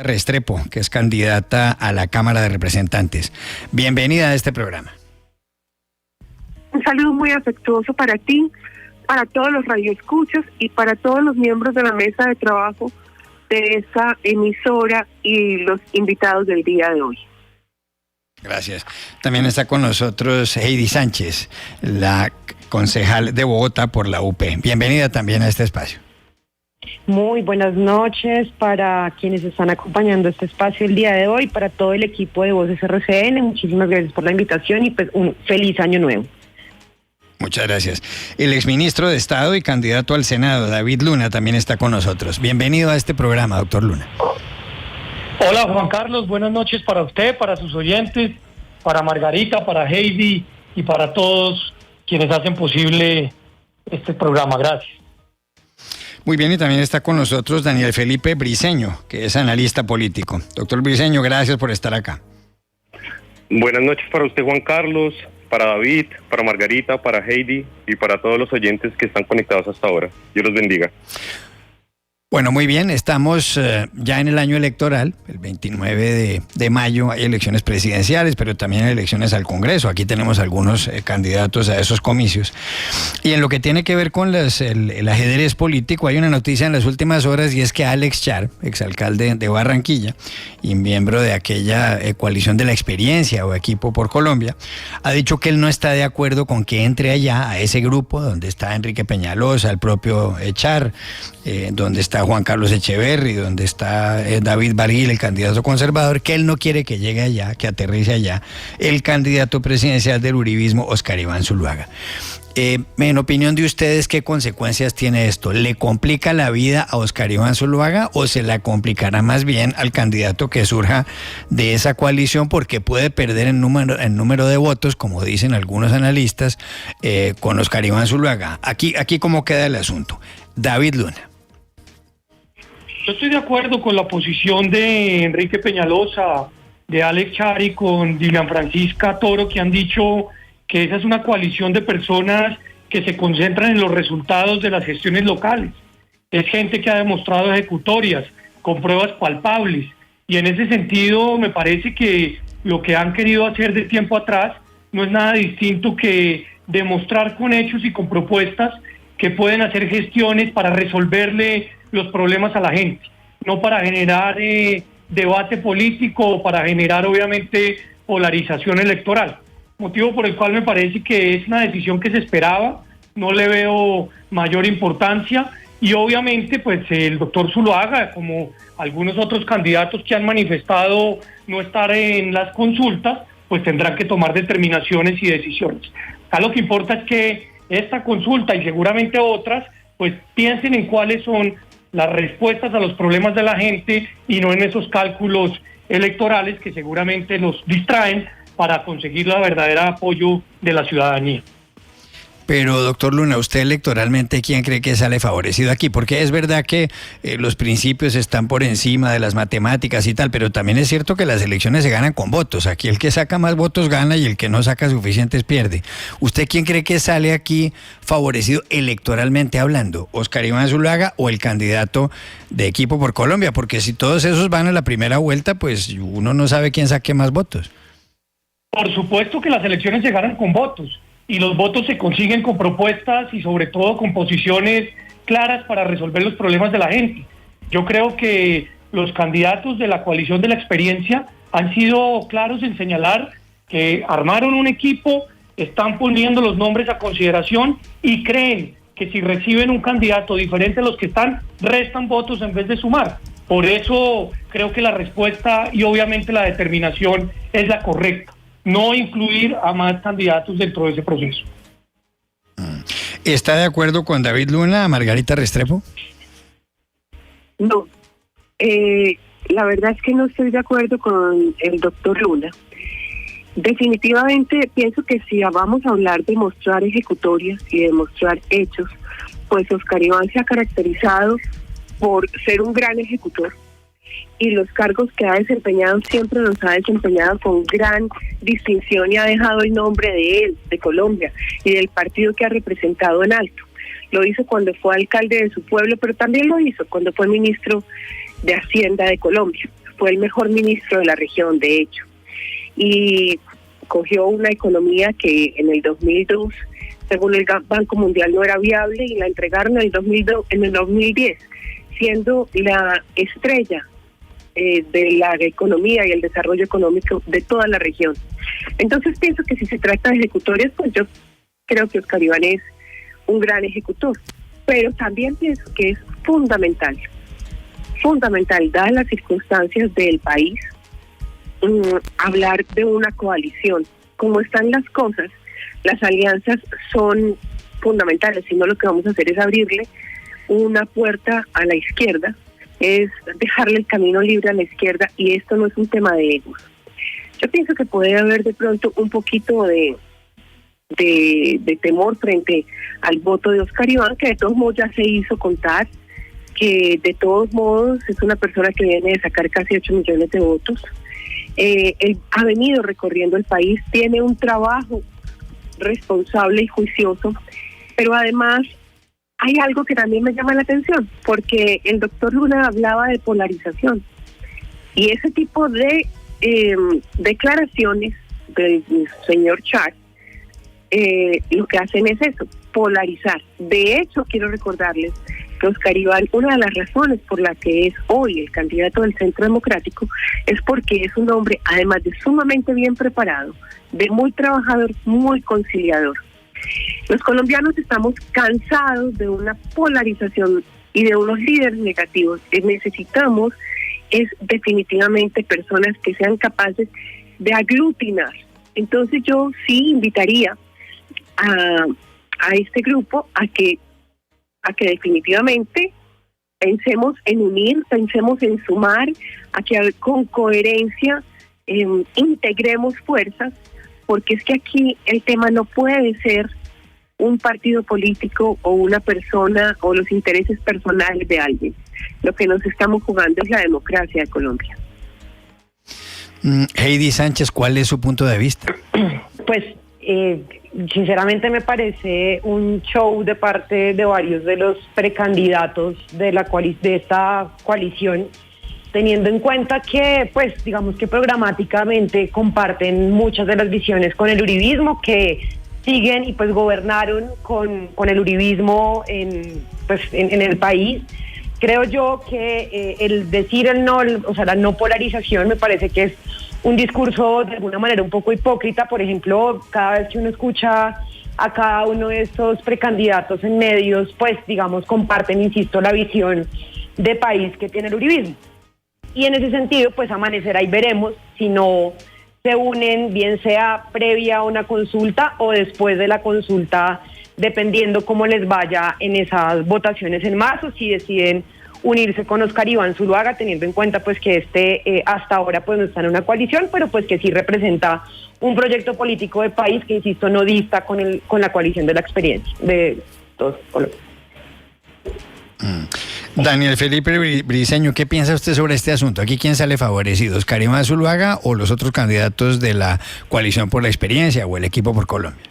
Restrepo, que es candidata a la Cámara de Representantes. Bienvenida a este programa. Un saludo muy afectuoso para ti, para todos los radioescuchas y para todos los miembros de la mesa de trabajo de esta emisora y los invitados del día de hoy. Gracias. También está con nosotros Heidi Sánchez, la concejal de Bogotá por la UP. Bienvenida también a este espacio. Muy buenas noches para quienes están acompañando este espacio el día de hoy, para todo el equipo de Voces RCN. Muchísimas gracias por la invitación y pues un feliz año nuevo. Muchas gracias. El exministro de Estado y candidato al Senado, David Luna, también está con nosotros. Bienvenido a este programa, doctor Luna. Hola Juan Carlos, buenas noches para usted, para sus oyentes, para Margarita, para Heidi y para todos quienes hacen posible este programa. Gracias. Muy bien, y también está con nosotros Daniel Felipe Briceño, que es analista político. Doctor Briceño, gracias por estar acá. Buenas noches para usted, Juan Carlos, para David, para Margarita, para Heidi y para todos los oyentes que están conectados hasta ahora. Dios los bendiga. Bueno, muy bien, estamos ya en el año electoral, el 29 de mayo hay elecciones presidenciales, pero también hay elecciones al Congreso. Aquí tenemos algunos candidatos a esos comicios. Y en lo que tiene que ver con el ajedrez político, hay una noticia en las últimas horas y es que Alex Char, exalcalde de Barranquilla y miembro de aquella coalición de la experiencia o Equipo por Colombia, ha dicho que él no está de acuerdo con que entre allá a ese grupo donde está Enrique Peñalosa, el propio Char, donde está Juan Carlos Echeverry, donde está David Barguil, el candidato conservador, que él no quiere que llegue allá, que aterrice allá, el candidato presidencial del uribismo, Óscar Iván Zuluaga. En opinión de ustedes, ¿qué consecuencias tiene esto? ¿Le complica la vida a Óscar Iván Zuluaga o se la complicará más bien al candidato que surja de esa coalición porque puede perder en número de votos, como dicen algunos analistas, con Óscar Iván Zuluaga? Aquí ¿cómo queda el asunto? David Luna. Yo estoy de acuerdo con la posición de Enrique Peñalosa, de Alex Char y con Dilian Francisca Toro, que han dicho que esa es una coalición de personas que se concentran en los resultados de las gestiones locales. Es gente que ha demostrado ejecutorias con pruebas palpables y en ese sentido me parece que lo que han querido hacer de tiempo atrás no es nada distinto que demostrar con hechos y con propuestas que pueden hacer gestiones para resolverle los problemas a la gente, no para generar debate político o para generar obviamente polarización electoral. Motivo por el cual me parece que es una decisión que se esperaba, no le veo mayor importancia y obviamente pues el doctor Zuluaga, como algunos otros candidatos que han manifestado no estar en las consultas, pues tendrán que tomar determinaciones y decisiones. Acá lo que importa es que esta consulta y seguramente otras pues piensen en cuáles son las respuestas a los problemas de la gente y no en esos cálculos electorales que seguramente nos distraen para conseguir la verdadera apoyo de la ciudadanía. Pero, doctor Luna, ¿usted electoralmente quién cree que sale favorecido aquí? Porque es verdad que los principios están por encima de las matemáticas y tal, pero también es cierto que las elecciones se ganan con votos. Aquí el que saca más votos gana y el que no saca suficientes pierde. ¿Usted quién cree que sale aquí favorecido electoralmente hablando? ¿Óscar Iván Zuluaga o el candidato de Equipo por Colombia? Porque si todos esos van a la primera vuelta, pues uno no sabe quién saque más votos. Por supuesto que las elecciones se ganan con votos. Y los votos se consiguen con propuestas y sobre todo con posiciones claras para resolver los problemas de la gente. Yo creo que los candidatos de la coalición de la experiencia han sido claros en señalar que armaron un equipo, están poniendo los nombres a consideración y creen que si reciben un candidato diferente a los que están, restan votos en vez de sumar. Por eso creo que la respuesta y obviamente la determinación es la correcta. No incluir a más candidatos dentro de ese proceso. ¿Está de acuerdo con David Luna, Margarita Restrepo? No, la verdad es que no estoy de acuerdo con el doctor Luna. Definitivamente pienso que si vamos a hablar de mostrar ejecutorias y de mostrar hechos, pues Óscar Iván se ha caracterizado por ser un gran ejecutor. Y los cargos que ha desempeñado siempre los ha desempeñado con gran distinción y ha dejado el nombre de él, de Colombia y del partido que ha representado en alto. Lo hizo cuando fue alcalde de su pueblo, pero también lo hizo cuando fue ministro de Hacienda de Colombia. fue el mejor ministro de la región, de hecho, y cogió una economía que en el 2002, según el Banco Mundial, no era viable, y la entregaron en el 2010, siendo la estrella de la economía y el desarrollo económico de toda la región. Entonces pienso que si se trata de ejecutores, pues yo creo que Óscar Iván es un gran ejecutor, pero también pienso que es fundamental, dadas las circunstancias del país, hablar de una coalición. Como están las cosas, las alianzas son fundamentales, si no lo que vamos a hacer es abrirle una puerta a la izquierda, es dejarle el camino libre a la izquierda, y esto no es un tema de egos. Yo pienso que puede haber de pronto un poquito de temor frente al voto de Óscar Iván, que de todos modos ya se hizo contar, que de todos modos es una persona que viene de sacar casi 8 millones de votos. Él ha venido recorriendo el país, tiene un trabajo responsable y juicioso, pero además hay algo que también me llama la atención, porque el doctor Luna hablaba de polarización, y ese tipo de declaraciones del señor Char lo que hacen es eso, polarizar. De hecho, quiero recordarles que Óscar Iván, una de las razones por la que es hoy el candidato del Centro Democrático, es porque es un hombre, además de sumamente bien preparado, de muy trabajador, muy conciliador. Los colombianos estamos cansados de una polarización y de unos líderes negativos. Necesitamos definitivamente personas que sean capaces de aglutinar. Entonces yo sí invitaría a este grupo a que definitivamente pensemos en unir, pensemos en sumar, a que con coherencia integremos fuerzas, porque es que aquí el tema no puede ser un partido político o una persona o los intereses personales de alguien. Lo que nos estamos jugando es la democracia de Colombia. Heidi Sánchez, ¿cuál es su punto de vista? Pues sinceramente me parece un show de parte de varios de los precandidatos de esta coalición, teniendo en cuenta que, pues, digamos que programáticamente comparten muchas de las visiones con el uribismo, que siguen y pues gobernaron con el uribismo en el país. Creo yo que el decir el no, o sea, la no polarización, me parece que es un discurso de alguna manera un poco hipócrita. Por ejemplo, cada vez que uno escucha a cada uno de estos precandidatos en medios, pues digamos comparten, insisto, la visión de país que tiene el uribismo. Y en ese sentido, pues amanecerá y veremos si no se unen, bien sea previa a una consulta o después de la consulta, dependiendo cómo les vaya en esas votaciones en marzo, si deciden unirse con Óscar Iván Zuluaga, teniendo en cuenta pues que hasta ahora pues no está en una coalición, pero pues que sí representa un proyecto político de país que, insisto, no dista con la coalición de la experiencia de todos Colombia. Daniel Felipe Briceño, ¿qué piensa usted sobre este asunto? ¿Aquí quién sale favorecido, Óscar Iván Zuluaga o los otros candidatos de la coalición por la experiencia o el equipo por Colombia?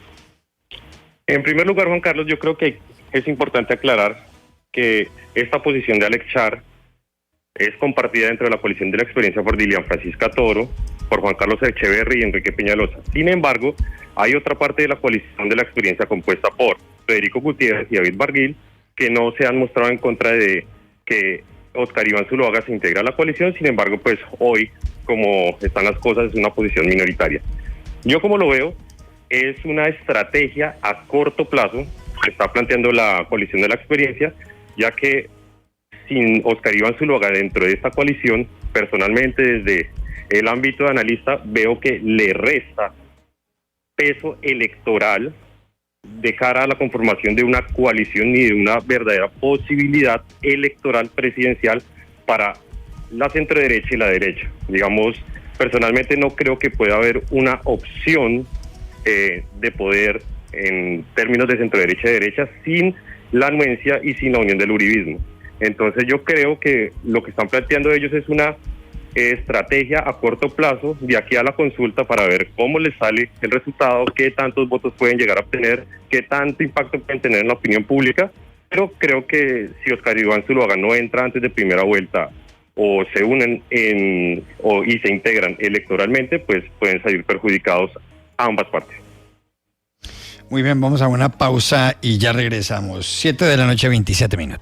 En primer lugar, Juan Carlos, yo creo que es importante aclarar que esta posición de Alex Char es compartida dentro de la coalición de la experiencia por Dilian Francisca Toro, por Juan Carlos Echeverry y Enrique Peñalosa. Sin embargo, hay otra parte de la coalición de la experiencia compuesta por Federico Gutiérrez y David Barguil, que no se han mostrado en contra de que Óscar Iván Zuluaga se integre a la coalición. Sin embargo, pues hoy, como están las cosas, es una posición minoritaria. Yo, como lo veo, es una estrategia a corto plazo que está planteando la coalición de la experiencia, ya que sin Óscar Iván Zuluaga dentro de esta coalición, personalmente desde el ámbito de analista veo que le resta peso electoral de cara a la conformación de una coalición ni de una verdadera posibilidad electoral presidencial para la centroderecha y la derecha. Digamos, personalmente no creo que pueda haber una opción de poder en términos de centroderecha y derecha sin la anuencia y sin la unión del uribismo. Entonces yo creo que lo que están planteando ellos es una estrategia a corto plazo de aquí a la consulta para ver cómo les sale el resultado, qué tantos votos pueden llegar a obtener, qué tanto impacto pueden tener en la opinión pública, pero creo que si Óscar Iván Zuluaga no entra antes de primera vuelta o se unen y se integran electoralmente, pues pueden salir perjudicados ambas partes. Muy bien, vamos a una pausa y ya regresamos. 7:27 p.m.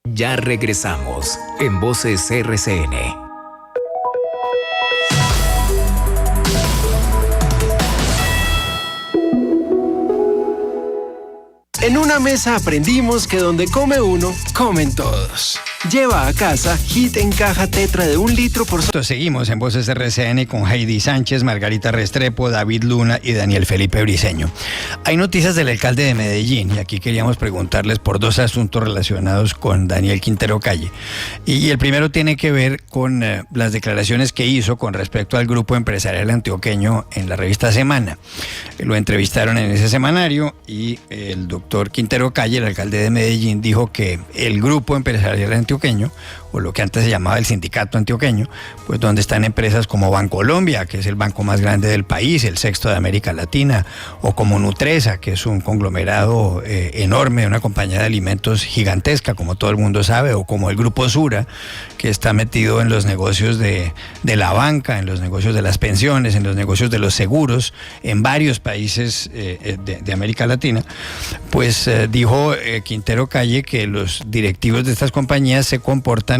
Ya regresamos en Voces RCN. En una mesa aprendimos que donde come uno, comen todos. Lleva a casa Hit en caja tetra de 1 litro por... Seguimos en Voces RCN con Heidi Sánchez, Margarita Restrepo, David Luna y Daniel Felipe Briceño. Hay noticias del alcalde de Medellín y aquí queríamos preguntarles por 2 asuntos relacionados con Daniel Quintero Calle. Y el primero tiene que ver con las declaraciones que hizo con respecto al grupo empresarial antioqueño en la revista Semana. Lo entrevistaron en ese semanario y el doctor Quintero Calle, el alcalde de Medellín, dijo que el grupo empresarial antioqueño, o lo que antes se llamaba el sindicato antioqueño, pues donde están empresas como Bancolombia, que es el banco más grande del país, el 6º de América Latina, o como Nutresa, que es un conglomerado enorme, una compañía de alimentos gigantesca, como todo el mundo sabe, o como el grupo Sura, que está metido en los negocios de la banca, en los negocios de las pensiones, en los negocios de los seguros, en varios países de América Latina, pues dijo Quintero Calle que los directivos de estas compañías se comportan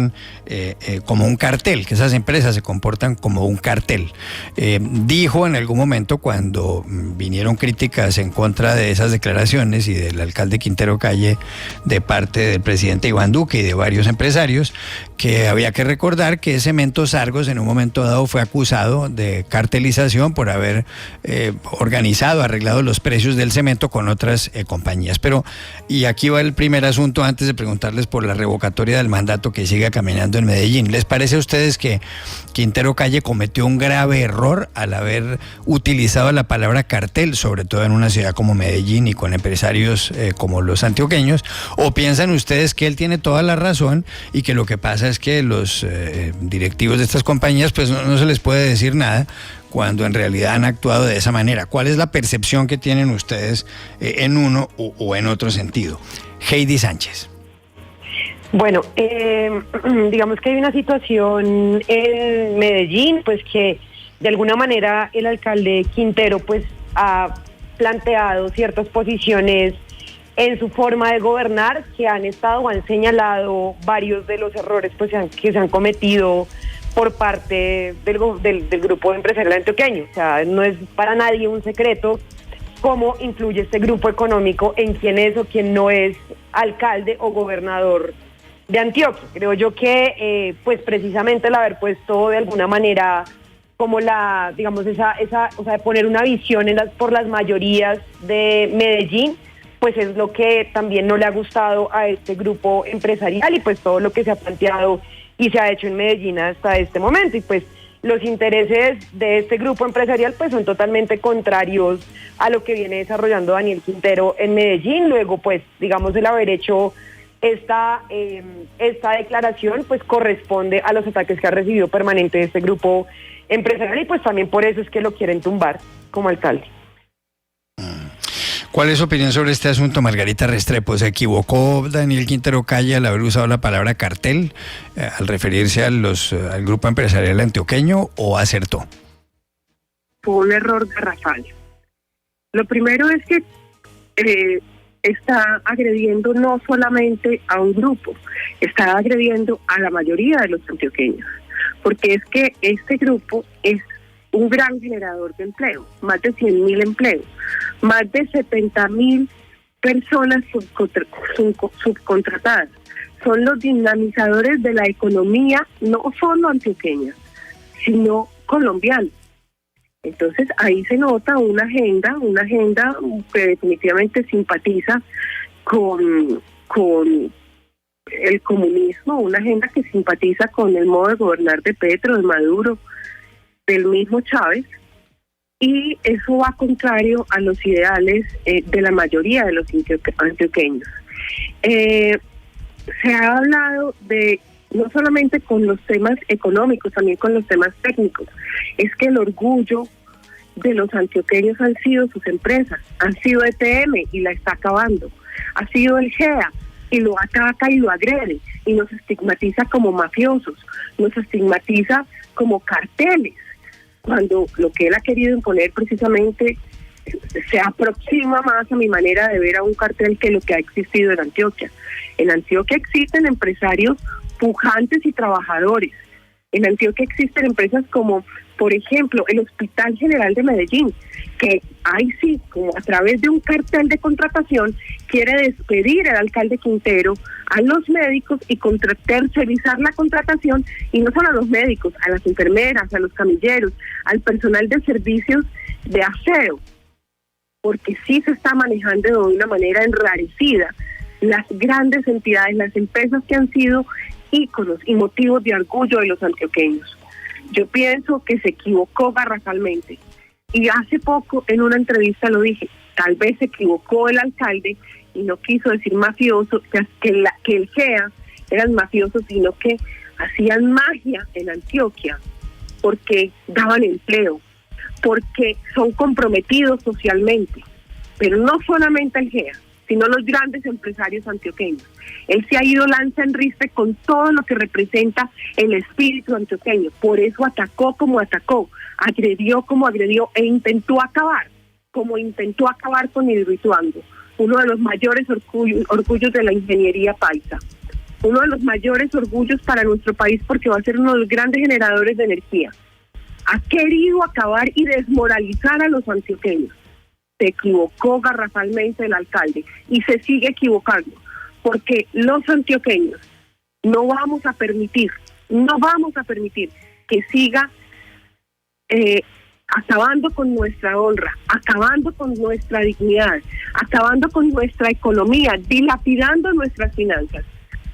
como un cartel, que esas empresas se comportan como un cartel. Dijo en algún momento, cuando vinieron críticas en contra de esas declaraciones y del alcalde Quintero Calle de parte del presidente Iván Duque y de varios empresarios, que había que recordar que Cementos Argos en un momento dado fue acusado de cartelización por haber arreglado los precios del cemento con otras compañías. Pero, y aquí va el primer asunto antes de preguntarles por la revocatoria del mandato que sigue caminando en Medellín. ¿Les parece a ustedes que Quintero Calle cometió un grave error al haber utilizado la palabra cartel, sobre todo en una ciudad como Medellín y con empresarios como los antioqueños? ¿O piensan ustedes que él tiene toda la razón y que lo que pasa es que los directivos de estas compañías pues no se les puede decir nada cuando en realidad han actuado de esa manera? ¿Cuál es la percepción que tienen ustedes en uno o en otro sentido? Heidi Sánchez. Bueno, digamos que hay una situación en Medellín, pues que de alguna manera el alcalde Quintero pues ha planteado ciertas posiciones en su forma de gobernar que han estado o han señalado varios de los errores pues que se han cometido por parte del grupo empresarial antioqueño. O sea, no es para nadie un secreto cómo influye este grupo económico en quién es o quién no es alcalde o gobernador de Antioquia. Creo yo que pues precisamente el haber puesto de alguna manera como la, digamos, o sea, de poner una visión por las mayorías de Medellín, pues es lo que también no le ha gustado a este grupo empresarial y pues todo lo que se ha planteado y se ha hecho en Medellín hasta este momento. Y pues los intereses de este grupo empresarial pues son totalmente contrarios a lo que viene desarrollando Daniel Quintero en Medellín. Luego pues digamos el haber hecho esta declaración pues corresponde a los ataques que ha recibido permanente de este grupo empresarial y pues también por eso es que lo quieren tumbar como alcalde. ¿Cuál es su opinión sobre este asunto, Margarita Restrepo? ¿Se equivocó Daniel Quintero Calle al haber usado la palabra cartel al referirse al grupo empresarial antioqueño o acertó? Fue un error garrafal. Lo primero es que está agrediendo no solamente a un grupo, está agrediendo a la mayoría de los antioqueños, porque es que este grupo es un gran generador de empleo, más de 100.000 empleos, más de 70.000 personas subcontratadas. Son los dinamizadores de la economía, no solo antioqueña, sino colombiana. Entonces ahí se nota una agenda que definitivamente simpatiza con el comunismo, una agenda que simpatiza con el modo de gobernar de Petro, de Maduro, del mismo Chávez, y eso va contrario a los ideales de la mayoría de los antioqueños. Se ha hablado de no solamente con los temas económicos, también con los temas técnicos. Es que el orgullo de los antioqueños han sido sus empresas, han sido ETM y la está acabando, ha sido el GEA y lo ataca y lo agrede, y nos estigmatiza como mafiosos, nos estigmatiza como carteles, cuando lo que él ha querido imponer precisamente se aproxima más a mi manera de ver a un cartel que lo que ha existido en Antioquia. En Antioquia existen empresarios pujantes y trabajadores. En Antioquia existen empresas como, por ejemplo, el Hospital General de Medellín, que ahí sí, como a través de un cartel de contratación, quiere despedir al alcalde Quintero, a los médicos y tercerizar la contratación, y no solo a los médicos, a las enfermeras, a los camilleros, al personal de servicios de aseo, porque sí se está manejando de una manera enrarecida las grandes entidades, las empresas que han sido íconos y motivos de orgullo de los antioqueños. Yo pienso que se equivocó garrafalmente, y hace poco en una entrevista lo dije, tal vez se equivocó el alcalde y no quiso decir mafioso, que el GEA eran mafiosos, sino que hacían magia en Antioquia, porque daban empleo, porque son comprometidos socialmente, pero no solamente el GEA, sino los grandes empresarios antioqueños. Él se ha ido lanza en ristre con todo lo que representa el espíritu antioqueño, por eso atacó como atacó, agredió como agredió e intentó acabar, como intentó acabar con Hidroituango, uno de los mayores orgullos de la ingeniería paisa, uno de los mayores orgullos para nuestro país, porque va a ser uno de los grandes generadores de energía. Ha querido acabar y desmoralizar a los antioqueños. Se equivocó garrafalmente el alcalde y se sigue equivocando, porque los antioqueños no vamos a permitir que siga acabando con nuestra honra, acabando con nuestra dignidad, acabando con nuestra economía, dilapidando nuestras finanzas.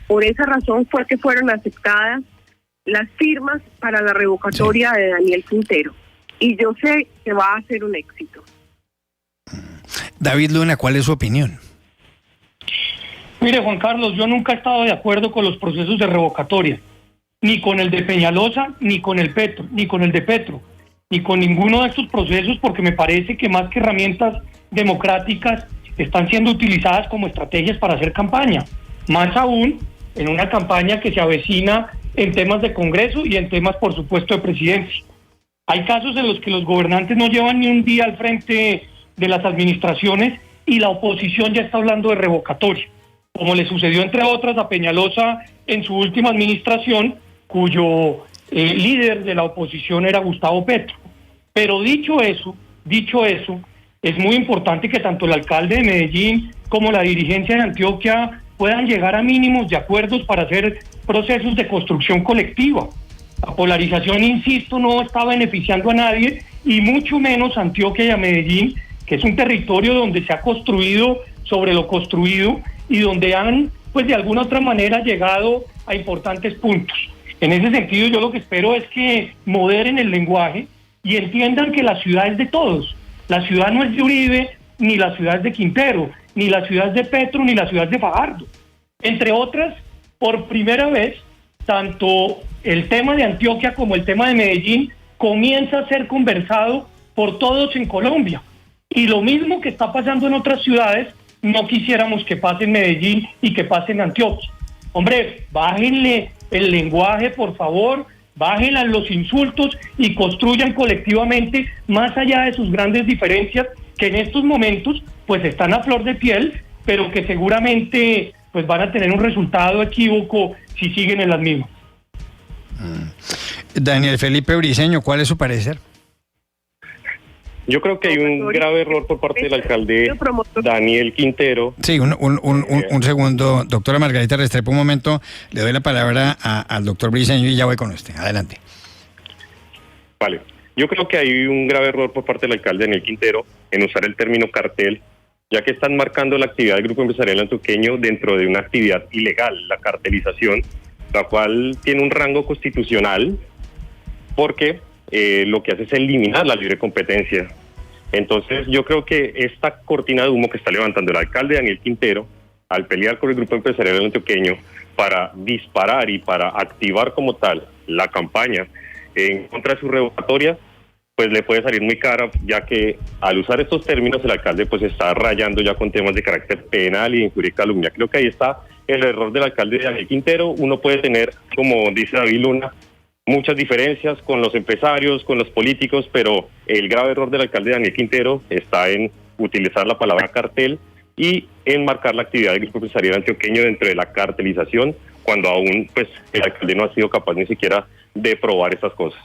Por esa razón fue que fueron aceptadas las firmas para la revocatoria de Daniel Quintero, y yo sé que va a ser un éxito. David Luna, ¿cuál es su opinión? Mire, Juan Carlos, yo nunca he estado de acuerdo con los procesos de revocatoria, ni con el de Peñalosa, ni con el de Petro, ni con ninguno de estos procesos, porque me parece que más que herramientas democráticas están siendo utilizadas como estrategias para hacer campaña, más aún en una campaña que se avecina en temas de Congreso y en temas, por supuesto, de presidencia. Hay casos en los que los gobernantes no llevan ni un día al frente de las administraciones y la oposición ya está hablando de revocatoria, como le sucedió entre otras a Peñalosa en su última administración, cuyo líder de la oposición era Gustavo Petro. Pero dicho eso, es muy importante que tanto el alcalde de Medellín como la dirigencia de Antioquia puedan llegar a mínimos de acuerdos para hacer procesos de construcción colectiva. La polarización, insisto, no está beneficiando a nadie, y mucho menos a Antioquia y a Medellín, que es un territorio donde se ha construido sobre lo construido y donde han, pues de alguna otra manera, llegado a importantes puntos. En ese sentido, yo lo que espero es que moderen el lenguaje y entiendan que la ciudad es de todos. La ciudad no es de Uribe, ni la ciudad es de Quintero, ni la ciudad es de Petro, ni la ciudad es de Fajardo. Entre otras, por primera vez, tanto el tema de Antioquia como el tema de Medellín comienza a ser conversado por todos en Colombia. Y lo mismo que está pasando en otras ciudades, no quisiéramos que pase en Medellín y que pase en Antioquia. Hombre, bájenle el lenguaje, por favor, bájenle los insultos y construyan colectivamente, más allá de sus grandes diferencias, que en estos momentos pues están a flor de piel, pero que seguramente pues van a tener un resultado equívoco si siguen en las mismas. Daniel Felipe Briceño, ¿cuál es su parecer? Yo creo que hay un grave error por parte del alcalde Daniel Quintero. Sí, un segundo. Doctora Margarita Restrepo, un momento. Le doy la palabra al doctor Briceño y ya voy con usted. Adelante. Vale. Yo creo que hay un grave error por parte del alcalde Daniel Quintero en usar el término cartel, ya que están marcando la actividad del Grupo Empresarial Antioqueño dentro de una actividad ilegal, la cartelización, la cual tiene un rango constitucional, porque lo que hace es eliminar la libre competencia. Entonces yo creo que esta cortina de humo que está levantando el alcalde Daniel Quintero al pelear con el Grupo Empresarial Antioqueño para disparar y para activar como tal la campaña en contra de su revocatoria, pues le puede salir muy cara, ya que al usar estos términos el alcalde pues está rayando ya con temas de carácter penal y injuria y calumnia. Creo que ahí está el error del alcalde Daniel Quintero. Uno puede tener, como dice David Luna, muchas diferencias con los empresarios, con los políticos, pero el grave error del alcalde Daniel Quintero está en utilizar la palabra cartel y enmarcar la actividad del grupo empresarial antioqueño dentro de la cartelización, cuando aún pues el alcalde no ha sido capaz ni siquiera de probar estas cosas.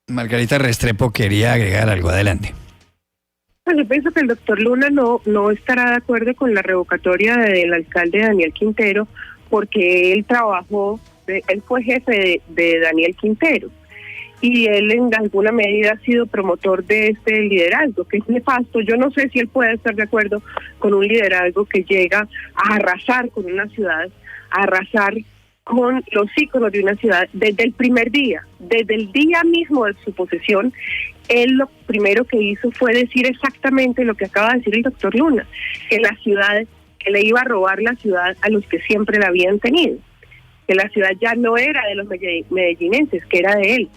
Margarita Restrepo quería agregar algo, adelante. Pues yo pienso que el doctor Luna no estará de acuerdo con la revocatoria del alcalde Daniel Quintero, porque él fue jefe de Daniel Quintero, y él en alguna medida ha sido promotor de este liderazgo, que es nefasto. Yo no sé si él puede estar de acuerdo con un liderazgo que llega a arrasar con una ciudad, a arrasar con los íconos de una ciudad desde el primer día, desde el día mismo de su posesión. Él lo primero que hizo fue decir exactamente lo que acaba de decir el doctor Luna, que la ciudad, que le iba a robar la ciudad a los que siempre la habían tenido, que la ciudad ya no era de los medellinenses, que era de él.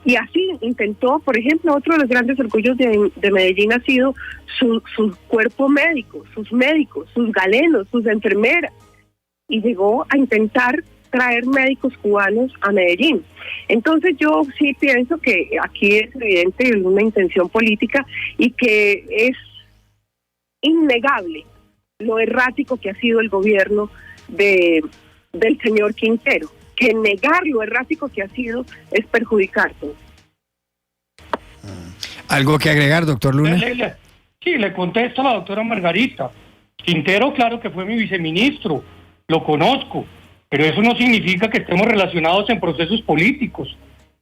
Y así intentó, por ejemplo, otro de los grandes orgullos de Medellín ha sido su cuerpo médico, sus médicos, sus galenos, sus enfermeras, y llegó a intentar traer médicos cubanos a Medellín. Entonces yo sí pienso que aquí es evidente una intención política y que es innegable lo errático que ha sido el gobierno del señor Quintero, que negar lo errático que ha sido es perjudicarse. ¿Algo que agregar, doctor Luna? Sí, le contesto a la doctora Margarita. Quintero, claro que fue mi viceministro, lo conozco, pero eso no significa que estemos relacionados en procesos políticos.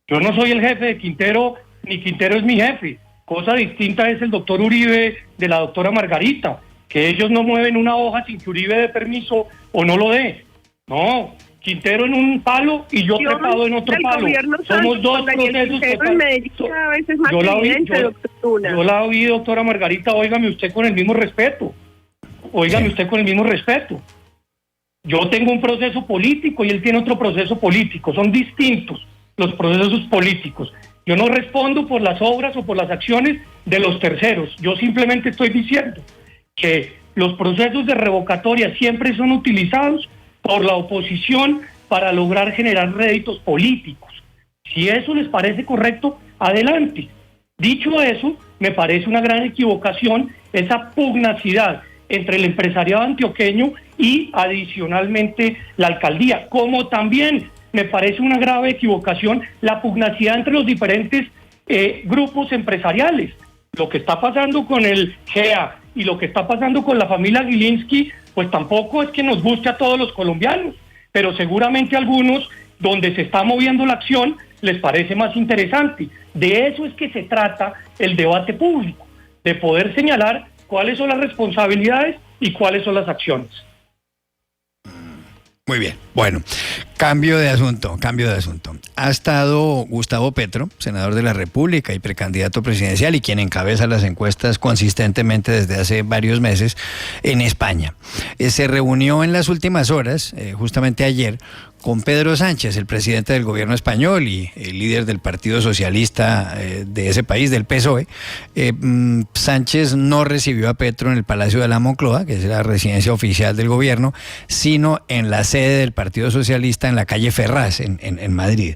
Yo no soy el jefe de Quintero, ni Quintero es mi jefe. Cosa distinta es el doctor Uribe de la doctora Margarita, que ellos no mueven una hoja sin que Uribe dé permiso o no lo dé. No, Quintero en un palo y yo trepado en otro palo. Somos dos procesos. Yo la oí, doctora Margarita, óigame usted con el mismo respeto. Yo tengo un proceso político y él tiene otro proceso político. Son distintos los procesos políticos. Yo no respondo por las obras o por las acciones de los terceros. Yo simplemente estoy diciendo que los procesos de revocatoria siempre son utilizados por la oposición para lograr generar réditos políticos. Si eso les parece correcto, adelante. Dicho eso, me parece una gran equivocación esa pugnacidad entre el empresariado antioqueño y adicionalmente la alcaldía, como también me parece una grave equivocación la pugnacidad entre los diferentes grupos empresariales. Lo que está pasando con el GEA y lo que está pasando con la familia Gilinski, pues tampoco es que nos guste a todos los colombianos, pero seguramente a algunos donde se está moviendo la acción les parece más interesante. De eso es que se trata el debate público, de poder señalar cuáles son las responsabilidades y cuáles son las acciones. Muy bien, bueno, cambio de asunto. Ha estado Gustavo Petro, senador de la República y precandidato presidencial y quien encabeza las encuestas consistentemente desde hace varios meses en España. Se reunió en las últimas horas, justamente ayer, con Pedro Sánchez, el presidente del gobierno español y el líder del Partido Socialista de ese país, del PSOE. Sánchez no recibió a Petro en el Palacio de la Moncloa, que es la residencia oficial del gobierno, sino en la sede del Partido Socialista en la calle Ferraz, en Madrid.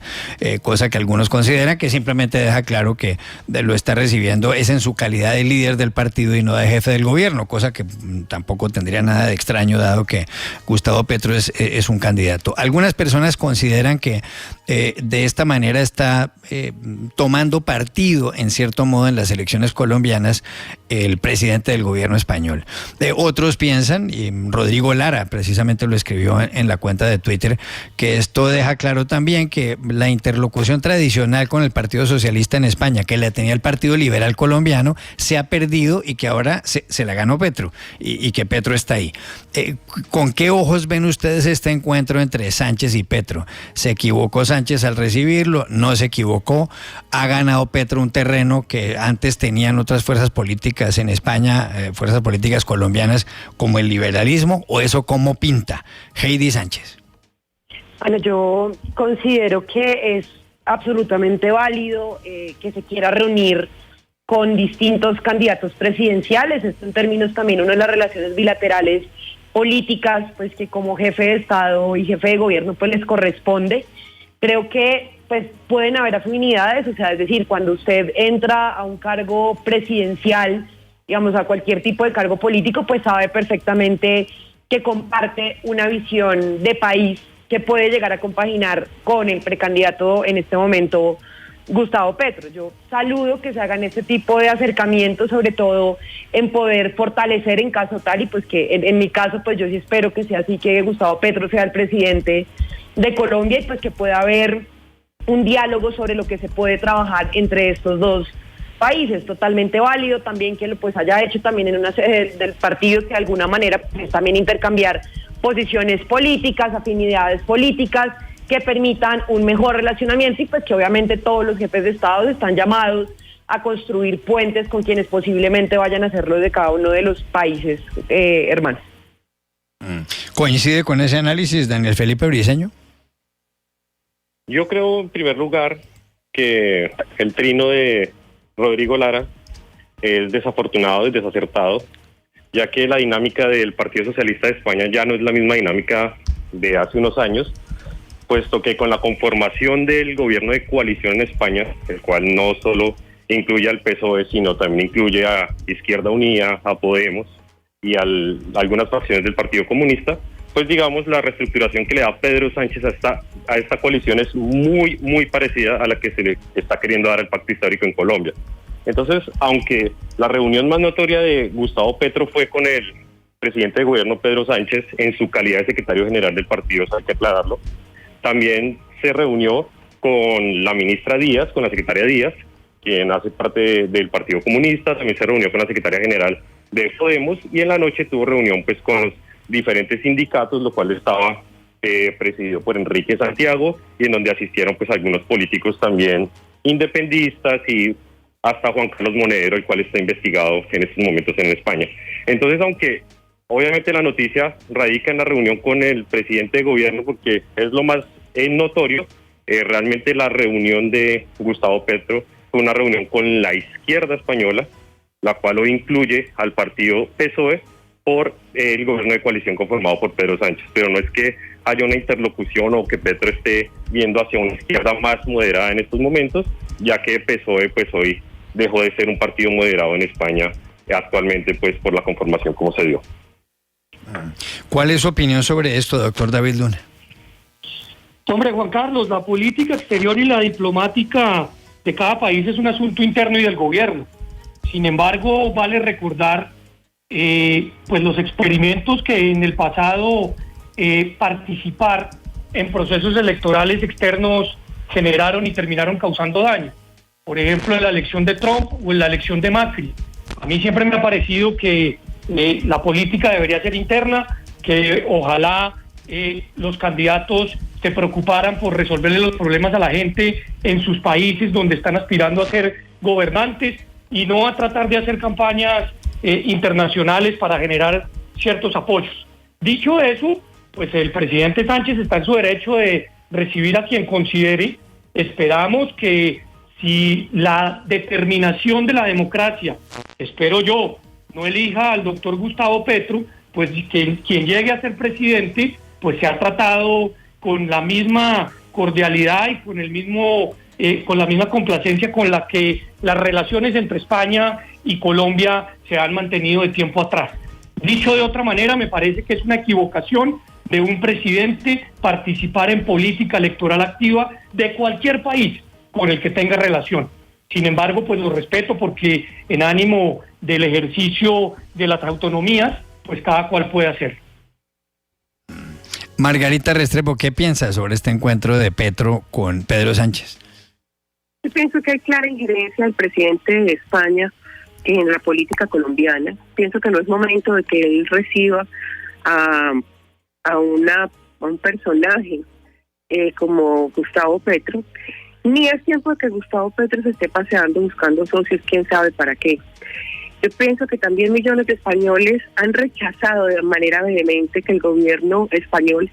Cosa que algunos consideran que simplemente deja claro que lo está recibiendo es en su calidad de líder del partido y no de jefe del gobierno, cosa que tampoco tendría nada de extraño dado que Gustavo Petro es un candidato. Algunas personas consideran que de esta manera está tomando partido en cierto modo en las elecciones colombianas el presidente del gobierno español. Otros piensan, y Rodrigo Lara precisamente lo escribió en la cuenta de Twitter, que esto deja claro también que la interlocución tradicional con el Partido Socialista en España, que la tenía el Partido Liberal Colombiano, se ha perdido y que ahora se la ganó Petro y que Petro está ahí. ¿Con qué ojos ven ustedes este encuentro entre Sánchez y Petro? ¿Se equivocó Sánchez al recibirlo? ¿No se equivocó? ¿Ha ganado Petro un terreno que antes tenían otras fuerzas políticas en España, fuerzas políticas colombianas como el liberalismo? ¿O eso cómo pinta? Heidi Sánchez. Bueno, yo considero que es absolutamente válido que se quiera reunir con distintos candidatos presidenciales. Esto en términos también una de las relaciones bilaterales políticas, pues que como jefe de Estado y jefe de gobierno pues les corresponde. Creo que pues pueden haber afinidades, o sea, es decir, cuando usted entra a un cargo presidencial, digamos, a cualquier tipo de cargo político, pues sabe perfectamente que comparte una visión de país que puede llegar a compaginar con el precandidato en este momento, Gustavo Petro. Yo saludo que se hagan este tipo de acercamientos, sobre todo en poder fortalecer en caso tal, y pues que en mi caso, pues yo sí espero que sea así, que Gustavo Petro sea el presidente de Colombia y pues que pueda haber un diálogo sobre lo que se puede trabajar entre estos dos países, totalmente válido también que lo pues haya hecho también en una sede del partido, que de alguna manera pues también intercambiar posiciones políticas, afinidades políticas que permitan un mejor relacionamiento y pues que obviamente todos los jefes de Estado están llamados a construir puentes con quienes posiblemente vayan a hacerlo de cada uno de los países hermanos. ¿Coincide con ese análisis, Daniel Felipe Briceño? Yo creo, en primer lugar, que el trino de Rodrigo Lara es desafortunado y desacertado, ya que la dinámica del Partido Socialista de España ya no es la misma dinámica de hace unos años, puesto que con la conformación del gobierno de coalición en España, el cual no solo incluye al PSOE, sino también incluye a Izquierda Unida, a Podemos y a algunas facciones del Partido Comunista, pues digamos la reestructuración que le da Pedro Sánchez a esta coalición es muy, muy parecida a la que se le está queriendo dar al Pacto Histórico en Colombia. Entonces, aunque la reunión más notoria de Gustavo Petro fue con el presidente de gobierno Pedro Sánchez en su calidad de secretario general del partido, hay que aclararlo, también se reunió con la ministra Díaz, con la secretaria Díaz, quien hace parte del Partido Comunista, también se reunió con la secretaria general de Podemos y en la noche tuvo reunión pues con los diferentes sindicatos, lo cual estaba presidido por Enrique Santiago y en donde asistieron pues algunos políticos también independistas y hasta Juan Carlos Monedero, el cual está investigado en estos momentos en España. Entonces, aunque obviamente la noticia radica en la reunión con el presidente de gobierno, porque es lo más notorio, realmente la reunión de Gustavo Petro fue una reunión con la izquierda española, la cual hoy incluye al partido PSOE por el gobierno de coalición conformado por Pedro Sánchez, pero no es que haya una interlocución o que Petro esté viendo hacia una izquierda más moderada en estos momentos, ya que PSOE pues hoy dejó de ser un partido moderado en España actualmente pues por la conformación como se dio. ¿Cuál es su opinión sobre esto, doctor David Luna? Hombre, Juan Carlos, la política exterior y la diplomática de cada país es un asunto interno y del gobierno. Sin embargo, vale recordar pues los experimentos que en el pasado participar en procesos electorales externos generaron y terminaron causando daño. Por ejemplo, en la elección de Trump o en la elección de Macri. A mí siempre me ha parecido que la política debería ser interna, que ojalá los candidatos se preocuparan por resolverle los problemas a la gente en sus países donde están aspirando a ser gobernantes y no a tratar de hacer campañas internacionales para generar ciertos apoyos. Dicho eso, pues el presidente Sánchez está en su derecho de recibir a quien considere. Esperamos que si la determinación de la democracia, espero yo, no elija al doctor Gustavo Petro, pues que quien llegue a ser presidente, pues se ha tratado con la misma cordialidad y con el mismo con la misma complacencia con la que las relaciones entre España y Colombia se han mantenido de tiempo atrás. Dicho de otra manera, me parece que es una equivocación de un presidente participar en política electoral activa de cualquier país con el que tenga relación. Sin embargo, pues lo respeto porque en ánimo del ejercicio de las autonomías, pues cada cual puede hacerlo. Margarita Restrepo, ¿qué piensa sobre este encuentro de Petro con Pedro Sánchez? Yo pienso que hay clara injerencia del presidente de España en la política colombiana. Pienso que no es momento de que él reciba a un personaje como Gustavo Petro, ni es tiempo de que Gustavo Petro se esté paseando buscando socios, quién sabe para qué. Yo pienso que también millones de españoles han rechazado de manera vehemente que el gobierno español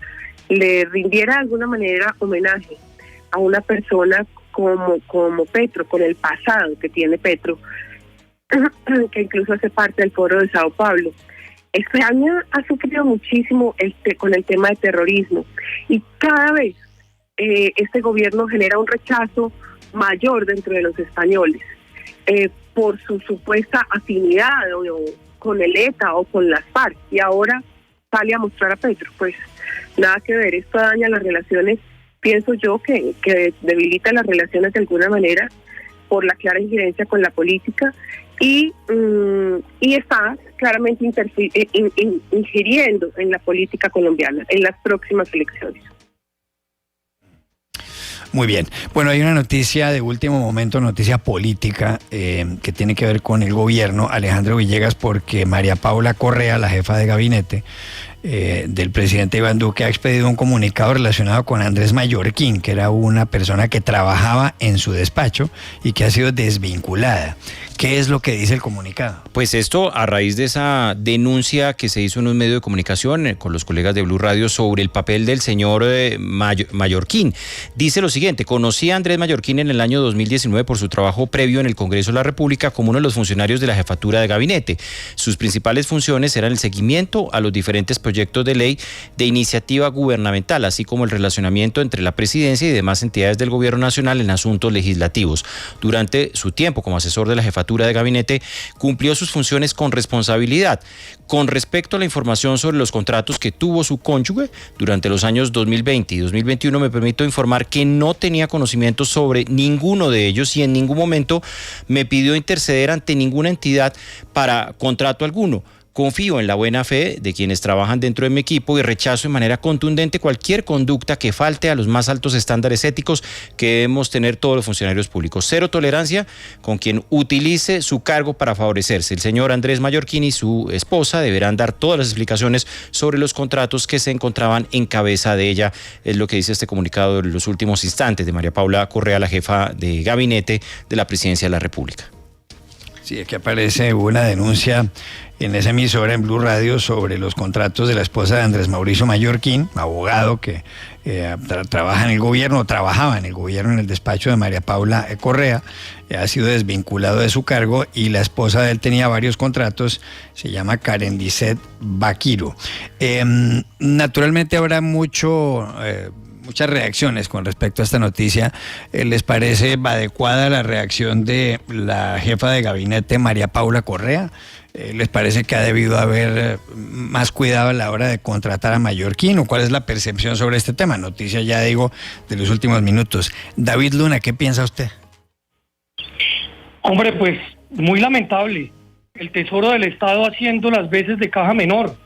le rindiera de alguna manera homenaje a una persona como Petro, con el pasado que tiene Petro, que incluso hace parte del Foro de Sao Paulo. España ha sufrido muchísimo con el tema de terrorismo y cada vez este gobierno genera un rechazo mayor dentro de los españoles por su supuesta afinidad con el ETA o con las FARC, y ahora sale a mostrar a Petro. Pues nada que ver, esto daña las relaciones, pienso yo que debilita las relaciones de alguna manera por la clara injerencia con la política y está claramente ingiriendo en la política colombiana en las próximas elecciones. Muy bien. Bueno, hay una noticia de último momento, noticia política, que tiene que ver con el gobierno, Alejandro Villegas, porque María Paula Correa, la jefa de gabinete del presidente Iván Duque, ha expedido un comunicado relacionado con Andrés Mallorquín, que era una persona que trabajaba en su despacho y que ha sido desvinculada. ¿Qué es lo que dice el comunicado? Pues esto a raíz de esa denuncia que se hizo en un medio de comunicación con los colegas de Blue Radio sobre el papel del señor Mallorquín. Dice lo siguiente: conocí a Andrés Mallorquín en el año 2019 por su trabajo previo en el Congreso de la República como uno de los funcionarios de la jefatura de gabinete. Sus principales funciones eran el seguimiento a los diferentes proyectos de ley de iniciativa gubernamental, así como el relacionamiento entre la presidencia y demás entidades del gobierno nacional en asuntos legislativos. Durante su tiempo como asesor de la jefatura de gabinete, cumplió sus funciones con responsabilidad. Con respecto a la información sobre los contratos que tuvo su cónyuge durante los años 2020 y 2021, me permito informar que no tenía conocimiento sobre ninguno de ellos y en ningún momento me pidió interceder ante ninguna entidad para contrato alguno. Confío en la buena fe de quienes trabajan dentro de mi equipo y rechazo de manera contundente cualquier conducta que falte a los más altos estándares éticos que debemos tener todos los funcionarios públicos. Cero tolerancia con quien utilice su cargo para favorecerse. El señor Andrés Mallorquín y su esposa deberán dar todas las explicaciones sobre los contratos que se encontraban en cabeza de ella. Es lo que dice este comunicado en los últimos instantes de María Paula Correa, la jefa de gabinete de la Presidencia de la República. Sí, aquí aparece una denuncia en esa emisora, en Blue Radio, sobre los contratos de la esposa de Andrés Mauricio Mallorquín, abogado que trabajaba en el gobierno en el despacho de María Paula Correa. Ha sido desvinculado de su cargo y la esposa de él tenía varios contratos. Se llama Karen Lisset Baquiro. Naturalmente habrá muchas reacciones con respecto a esta noticia. ¿Les parece adecuada la reacción de la jefa de gabinete, María Paula Correa? ¿Les parece que ha debido haber más cuidado a la hora de contratar a Mallorquín? ¿O cuál es la percepción sobre este tema? Noticia, ya digo, de los últimos minutos. David Luna, ¿qué piensa usted? Hombre, pues muy lamentable. El Tesoro del Estado haciendo las veces de caja menor.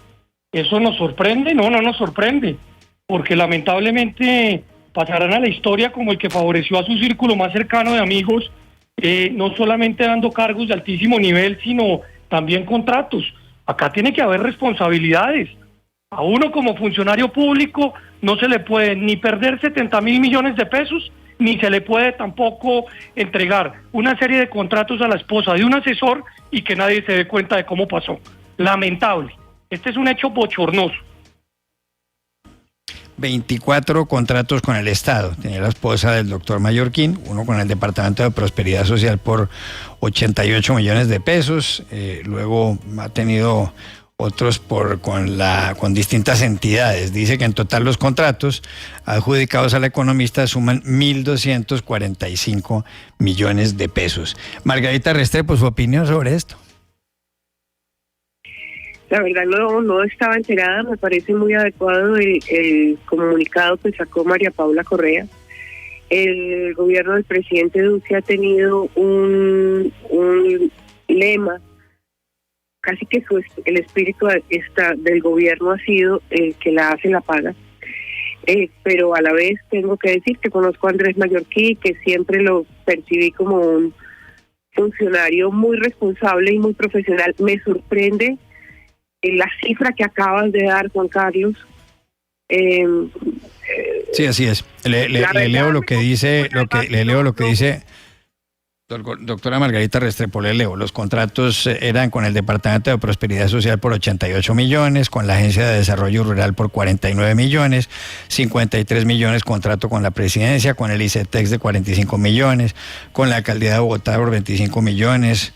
¿Eso nos sorprende? No nos sorprende, porque lamentablemente pasarán a la historia como el que favoreció a su círculo más cercano de amigos, no solamente dando cargos de altísimo nivel, sino también contratos. Acá tiene que haber responsabilidades. A uno como funcionario público no se le puede ni perder 70.000 millones de pesos, ni se le puede tampoco entregar una serie de contratos a la esposa de un asesor y que nadie se dé cuenta de cómo pasó. Lamentable. Este es un hecho bochornoso. 24 contratos con el Estado. Tenía la esposa del doctor Mallorquín, uno con el Departamento de Prosperidad Social por 88 millones de pesos. Luego ha tenido otros con distintas entidades. Dice que en total los contratos adjudicados a la economista suman 1.245 millones de pesos. Margarita Restrepo, su opinión sobre esto. La verdad no estaba enterada, me parece muy adecuado el comunicado que sacó María Paula Correa. El gobierno del presidente Duque ha tenido un lema, casi que el espíritu del gobierno ha sido el que la hace la paga. Pero a la vez tengo que decir que conozco a Andrés Mallorquín, que siempre lo percibí como un funcionario muy responsable y muy profesional. Me sorprende la cifra que acabas de dar, Juan Carlos. Sí, así es. Le leo lo que dice, doctora Margarita Restrepo, le leo. Los contratos eran con el Departamento de Prosperidad Social por 88 millones, con la Agencia de Desarrollo Rural por 49 millones, 53 millones contrato con la Presidencia, con el ICETEX de 45 millones, con la Alcaldía de Bogotá por 25 millones,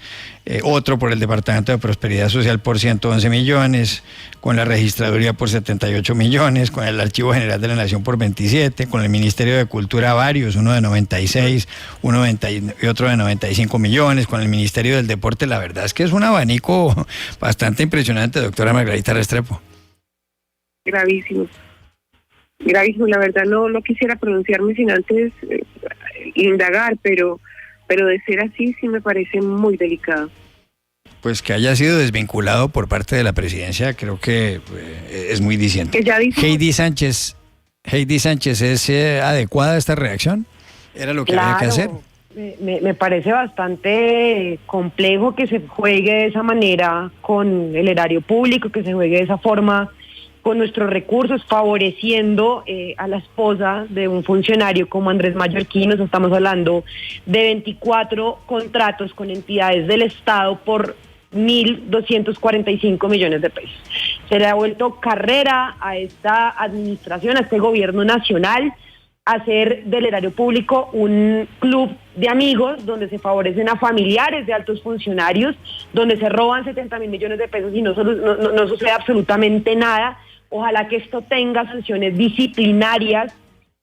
otro por el Departamento de Prosperidad Social por 111 millones, con la Registraduría por 78 millones, con el Archivo General de la Nación por 27, con el Ministerio de Cultura varios, uno de 96, y otro de 95 millones, con el Ministerio del Deporte. La verdad es que es un abanico bastante impresionante, doctora Margarita Restrepo. Gravísimo. Gravísimo, la verdad no quisiera pronunciarme sin antes indagar, pero de ser así sí me parece muy delicado. Pues que haya sido desvinculado por parte de la presidencia, creo que es muy diciente. Heidi Sánchez, ¿es adecuada esta reacción? ¿Era lo que había que hacer? Me parece bastante complejo que se juegue de esa manera con el erario público, que se juegue de esa forma con nuestros recursos, favoreciendo a la esposa de un funcionario como Andrés Mallorquín. Nos estamos hablando de 24 contratos con entidades del Estado por 1.245 millones de pesos. Se le ha vuelto carrera a esta administración, a este gobierno nacional, hacer del erario público un club de amigos donde se favorecen a familiares de altos funcionarios, donde se roban 70.000 millones de pesos y no sucede absolutamente nada. Ojalá que esto tenga sanciones disciplinarias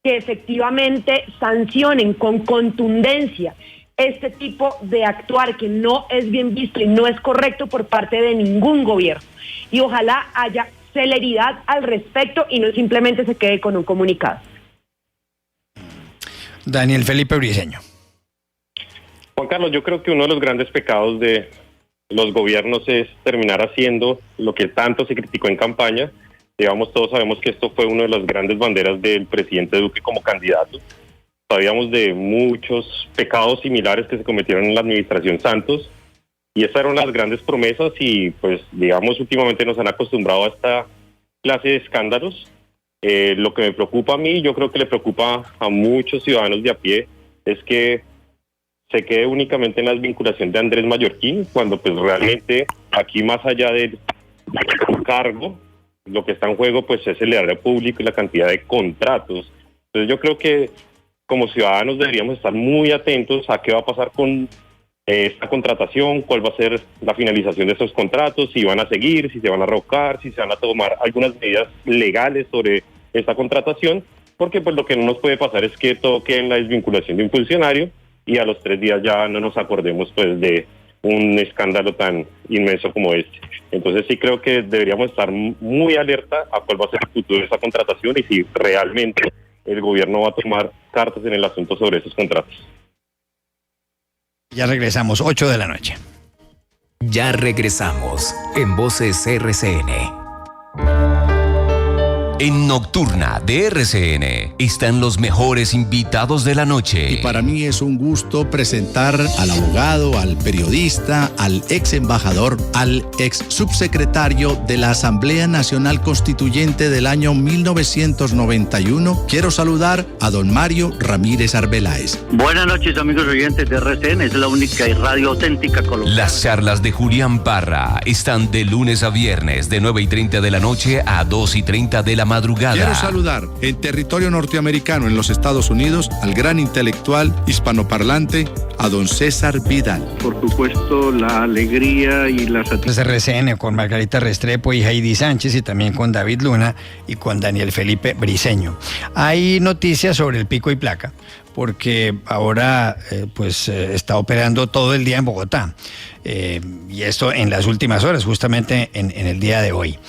que efectivamente sancionen con contundencia este tipo de actuar que no es bien visto y no es correcto por parte de ningún gobierno. Y ojalá haya celeridad al respecto y no simplemente se quede con un comunicado. Daniel Felipe Briceño. Juan Carlos, yo creo que uno de los grandes pecados de los gobiernos es terminar haciendo lo que tanto se criticó en campaña. Digamos, todos sabemos que esto fue una de las grandes banderas del presidente Duque como candidato. Sabíamos de muchos pecados similares que se cometieron en la administración Santos, y esas eran las grandes promesas, y pues digamos últimamente nos han acostumbrado a esta clase de escándalos. Lo que me preocupa a mí, yo creo que le preocupa a muchos ciudadanos de a pie, es que se quede únicamente en la desvinculación de Andrés Mallorquín, cuando pues realmente aquí, más allá del cargo, lo que está en juego pues es el erario público y la cantidad de contratos. Entonces yo creo que como ciudadanos deberíamos estar muy atentos a qué va a pasar con esta contratación, cuál va a ser la finalización de estos contratos, si van a seguir, si se van a revocar, si se van a tomar algunas medidas legales sobre esta contratación, porque pues lo que no nos puede pasar es que todo quede en la desvinculación de un funcionario y a los 3 días ya no nos acordemos pues de un escándalo tan inmenso como este. Entonces sí creo que deberíamos estar muy alerta a cuál va a ser el futuro de esa contratación y si realmente el gobierno va a tomar cartas en el asunto sobre esos contratos. Ya regresamos, 8 de la noche. Ya regresamos en Voces RCN. En Nocturna de RCN están los mejores invitados de la noche. Y para mí es un gusto presentar al abogado, al periodista, al ex embajador, al ex subsecretario de la Asamblea Nacional Constituyente del año 1991. Quiero saludar a don Mario Ramírez Arbeláez. Buenas noches, amigos oyentes de RCN, es la única y radio auténtica colombiana. Las charlas de Julián Parra están de lunes a viernes de 9:30 de la noche a 2:30 de la madrugada. Quiero saludar en territorio norteamericano, en los Estados Unidos, al gran intelectual hispanoparlante, a don César Vidal. Por supuesto, la alegría y la satisfacción. RCN con Margarita Restrepo y Heidi Sánchez, y también con David Luna y con Daniel Felipe Briceño. Hay noticias sobre el pico y placa, porque ahora está operando todo el día en Bogotá, y esto en las últimas horas, justamente en el día de hoy.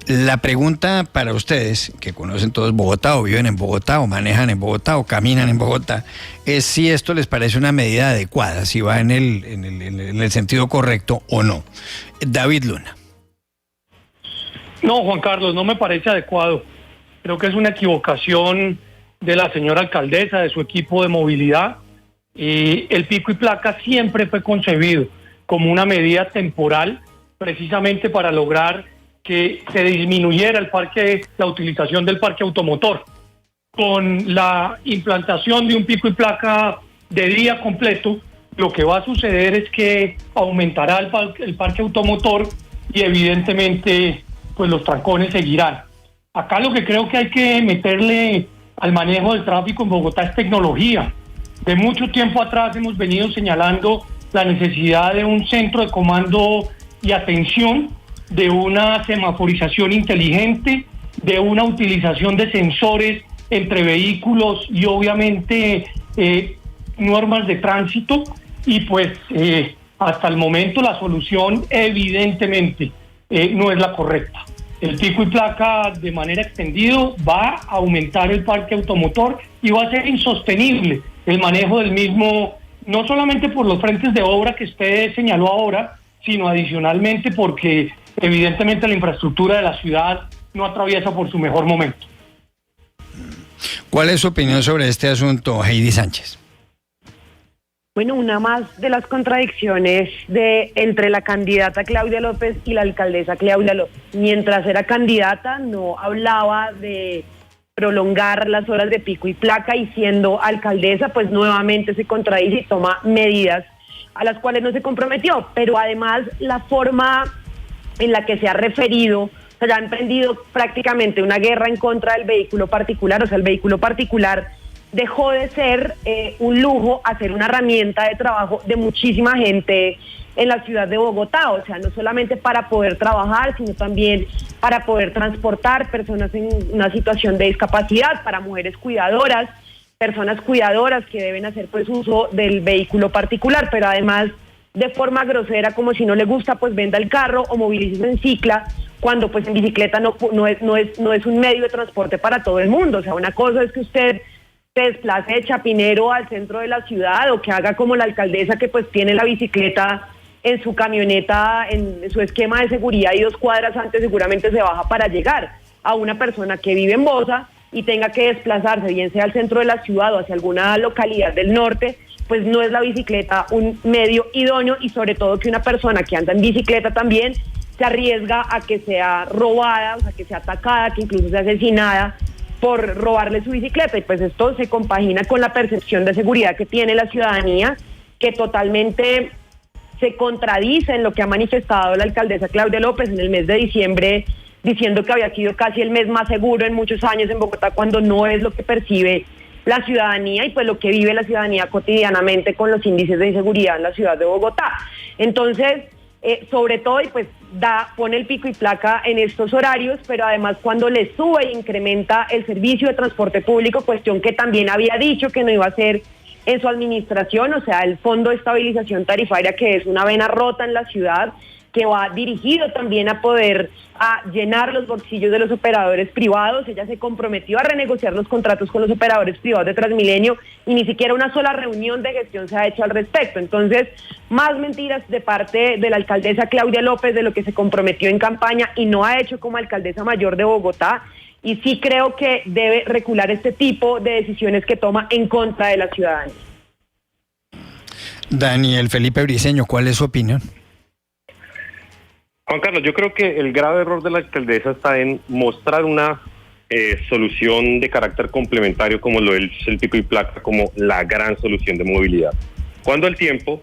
La pregunta para ustedes, que conocen todos Bogotá, o viven en Bogotá, o manejan en Bogotá, o caminan en Bogotá, es si esto les parece una medida adecuada, si va en el sentido correcto o no. David Luna. No, Juan Carlos, no me parece adecuado. Creo que es una equivocación de la señora alcaldesa, de su equipo de movilidad. El pico y placa siempre fue concebido como una medida temporal, precisamente para lograr que se disminuyera la utilización del parque automotor. Con la implantación de un pico y placa de día completo, lo que va a suceder es que aumentará el parque automotor y evidentemente pues los trancones seguirán. Acá lo que creo que hay que meterle al manejo del tráfico en Bogotá es tecnología. De mucho tiempo atrás hemos venido señalando la necesidad de un centro de comando y atención, de una semaforización inteligente, de una utilización de sensores entre vehículos y obviamente normas de tránsito, y pues hasta el momento la solución evidentemente no es la correcta. El pico y placa de manera extendido va a aumentar el parque automotor y va a ser insostenible el manejo del mismo, no solamente por los frentes de obra que usted señaló ahora, sino adicionalmente porque evidentemente la infraestructura de la ciudad no atraviesa por su mejor momento. ¿Cuál es su opinión sobre este asunto, Heidi Sánchez? Bueno, una más de las contradicciones entre la candidata Claudia López y la alcaldesa Claudia López. Mientras era candidata no hablaba de prolongar las horas de pico y placa, y siendo alcaldesa pues nuevamente se contradice y toma medidas a las cuales no se comprometió. Pero además la forma en la que se ha referido, o sea, ya ha emprendido prácticamente una guerra en contra del vehículo particular. O sea, el vehículo particular dejó de ser un lujo a ser una herramienta de trabajo de muchísima gente en la ciudad de Bogotá. O sea, no solamente para poder trabajar, sino también para poder transportar personas en una situación de discapacidad, para mujeres cuidadoras, personas cuidadoras que deben hacer pues uso del vehículo particular, pero además de forma grosera, como si no le gusta, pues venda el carro o movilícese en cicla, cuando pues en bicicleta no es un medio de transporte para todo el mundo. O sea, una cosa es que usted se desplace de Chapinero al centro de la ciudad, o que haga como la alcaldesa, que pues tiene la bicicleta en su camioneta, en su esquema de seguridad, y 2 cuadras antes seguramente se baja para llegar. A una persona que vive en Bosa y tenga que desplazarse, bien sea al centro de la ciudad o hacia alguna localidad del norte, pues no es la bicicleta un medio idóneo, y sobre todo que una persona que anda en bicicleta también se arriesga a que sea robada, o sea, que sea atacada, que incluso sea asesinada por robarle su bicicleta. Y pues esto se compagina con la percepción de seguridad que tiene la ciudadanía, que totalmente se contradice en lo que ha manifestado la alcaldesa Claudia López en el mes de diciembre, diciendo que había sido casi el mes más seguro en muchos años en Bogotá, cuando no es lo que percibe la ciudadanía y pues lo que vive la ciudadanía cotidianamente con los índices de inseguridad en la ciudad de Bogotá. Entonces, sobre todo, y pues pone el pico y placa en estos horarios, pero además cuando le sube e incrementa el servicio de transporte público, cuestión que también había dicho que no iba a hacer en su administración. O sea, el Fondo de Estabilización Tarifaria, que es una vena rota en la ciudad, que va dirigido también a poder llenar los bolsillos de los operadores privados. Ella se comprometió a renegociar los contratos con los operadores privados de Transmilenio, y ni siquiera una sola reunión de gestión se ha hecho al respecto. Entonces, más mentiras de parte de la alcaldesa Claudia López de lo que se comprometió en campaña y no ha hecho como alcaldesa mayor de Bogotá. Y sí creo que debe recular este tipo de decisiones que toma en contra de la ciudadanía. Daniel Felipe Briceño, ¿cuál es su opinión? Juan Carlos, yo creo que el grave error de la alcaldesa está en mostrar una solución de carácter complementario como lo es el pico y placa como la gran solución de movilidad, cuando al tiempo,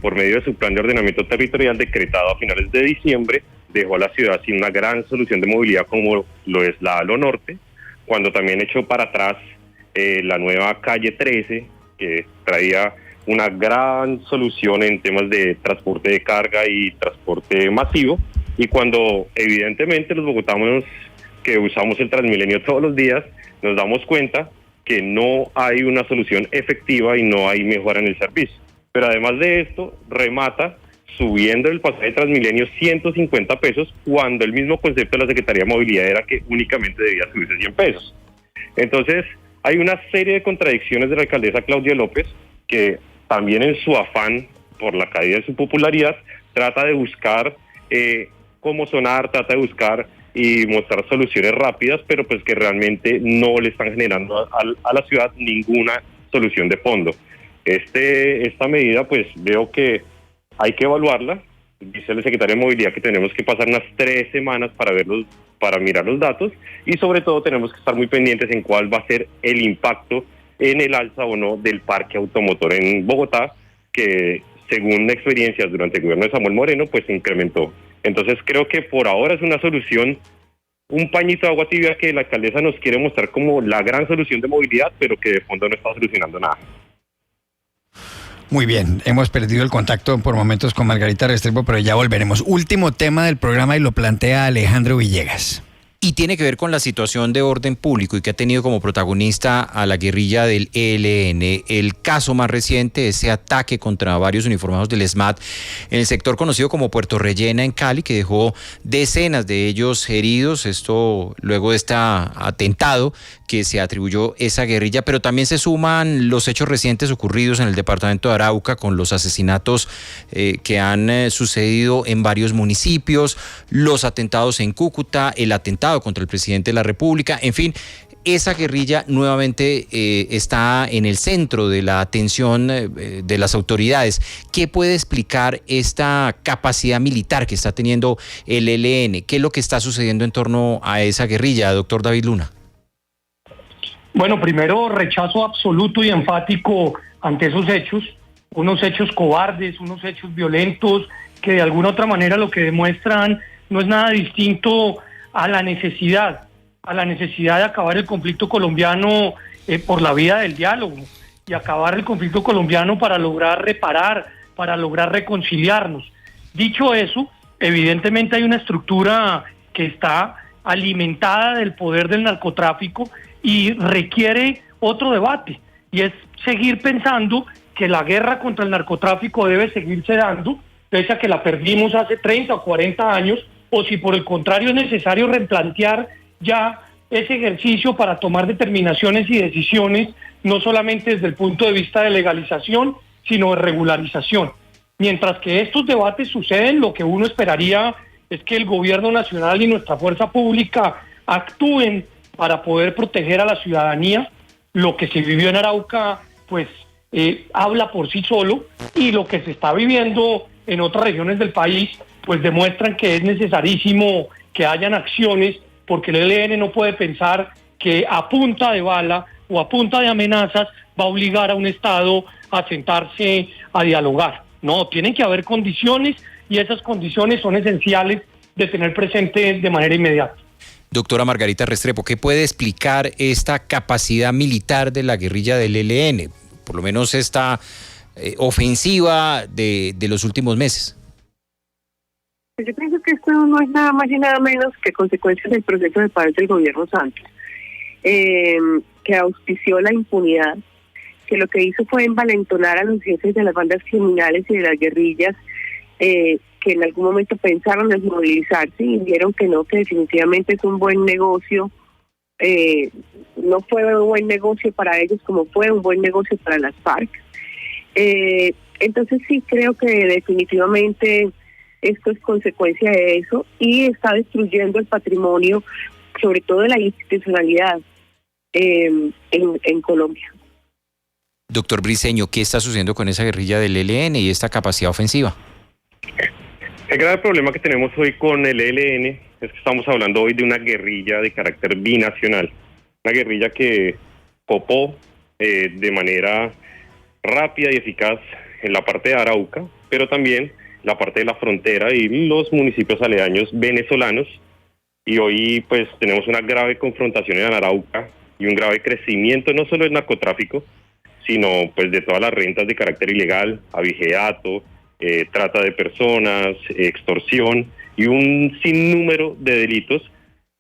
por medio de su plan de ordenamiento territorial decretado a finales de diciembre, dejó a la ciudad sin una gran solución de movilidad como lo es la Alo Norte, cuando también echó para atrás la nueva calle 13, que traía una gran solución en temas de transporte de carga y transporte masivo, y cuando evidentemente los bogotanos que usamos el Transmilenio todos los días nos damos cuenta que no hay una solución efectiva y no hay mejora en el servicio. Pero además de esto, remata subiendo el pasaje de Transmilenio 150 pesos, cuando el mismo concepto de la Secretaría de Movilidad era que únicamente debía subirse 100 pesos. Entonces, hay una serie de contradicciones de la alcaldesa Claudia López, que también en su afán por la caída de su popularidad trata de buscar cómo sonar, trata de buscar y mostrar soluciones rápidas, pero pues que realmente no le están generando a la ciudad ninguna solución de fondo. Esta medida pues veo que hay que evaluarla. Dice el secretario de Movilidad que tenemos que pasar unas 3 semanas para mirar los datos, y sobre todo tenemos que estar muy pendientes en cuál va a ser el impacto en el alza o no del parque automotor en Bogotá, que según experiencias durante el gobierno de Samuel Moreno, pues se incrementó. Entonces creo que por ahora es una solución, un pañito de agua tibia que la alcaldesa nos quiere mostrar como la gran solución de movilidad, pero que de fondo no está solucionando nada. Muy bien, hemos perdido el contacto por momentos con Margarita Restrepo, pero ya volveremos. Último tema del programa y lo plantea Alejandro Villegas. Y tiene que ver con la situación de orden público y que ha tenido como protagonista a la guerrilla del ELN. El caso más reciente, ese ataque contra varios uniformados del SMAT en el sector conocido como Puerto Rellena en Cali, que dejó decenas de ellos heridos. Esto luego de este atentado que se atribuyó esa guerrilla, pero también se suman los hechos recientes ocurridos en el departamento de Arauca con los asesinatos que han sucedido en varios municipios, los atentados en Cúcuta, el atentado contra el presidente de la República, en fin. Esa guerrilla nuevamente está en el centro de la atención de las autoridades. ¿Qué puede explicar esta capacidad militar que está teniendo el ELN? ¿Qué es lo que está sucediendo en torno a esa guerrilla, doctor David Luna? Bueno, primero, rechazo absoluto y enfático ante esos hechos, unos hechos cobardes, unos hechos violentos, que de alguna otra manera lo que demuestran no es nada distinto a la necesidad de acabar el conflicto colombiano por la vía del diálogo y acabar el conflicto colombiano para lograr reparar, para lograr reconciliarnos. Dicho eso, evidentemente hay una estructura que está alimentada del poder del narcotráfico y requiere otro debate, y es seguir pensando que la guerra contra el narcotráfico debe seguirse dando, pese a que la perdimos hace 30 o 40 años, o si por el contrario es necesario replantear ya ese ejercicio para tomar determinaciones y decisiones, no solamente desde el punto de vista de legalización, sino de regularización. Mientras que estos debates suceden, lo que uno esperaría es que el gobierno nacional y nuestra fuerza pública actúen para poder proteger a la ciudadanía. Lo que se vivió en Arauca, pues habla por sí solo, y lo que se está viviendo en otras regiones del país, pues demuestran que es necesarísimo que hayan acciones, porque el ELN no puede pensar que a punta de bala o a punta de amenazas va a obligar a un Estado a sentarse a dialogar. No, tienen que haber condiciones, y esas condiciones son esenciales de tener presente de manera inmediata. Doctora Margarita Restrepo, ¿qué puede explicar esta capacidad militar de la guerrilla del ELN? Por lo menos esta ofensiva de los últimos meses. Yo pienso que esto no es nada más y nada menos que consecuencia del proceso de paz del gobierno Santos, que auspició la impunidad, que lo que hizo fue envalentonar a los jefes de las bandas criminales y de las guerrillas, que en algún momento pensaron en movilizarse y vieron que no, que definitivamente es un buen negocio. No fue un buen negocio para ellos como fue un buen negocio para las FARC. Entonces sí creo que definitivamente esto es consecuencia de eso, y está destruyendo el patrimonio, sobre todo de la institucionalidad en Colombia. Doctor Briceño, ¿qué está sucediendo con esa guerrilla del ELN y esta capacidad ofensiva? El grave problema que tenemos hoy con el ELN es que estamos hablando hoy de una guerrilla de carácter binacional, una guerrilla que copó de manera rápida y eficaz en la parte de Arauca, pero también la parte de la frontera y los municipios aledaños venezolanos, y hoy pues tenemos una grave confrontación en Arauca y un grave crecimiento no solo del narcotráfico, sino pues de todas las rentas de carácter ilegal, abigeato, trata de personas, extorsión y un sinnúmero de delitos,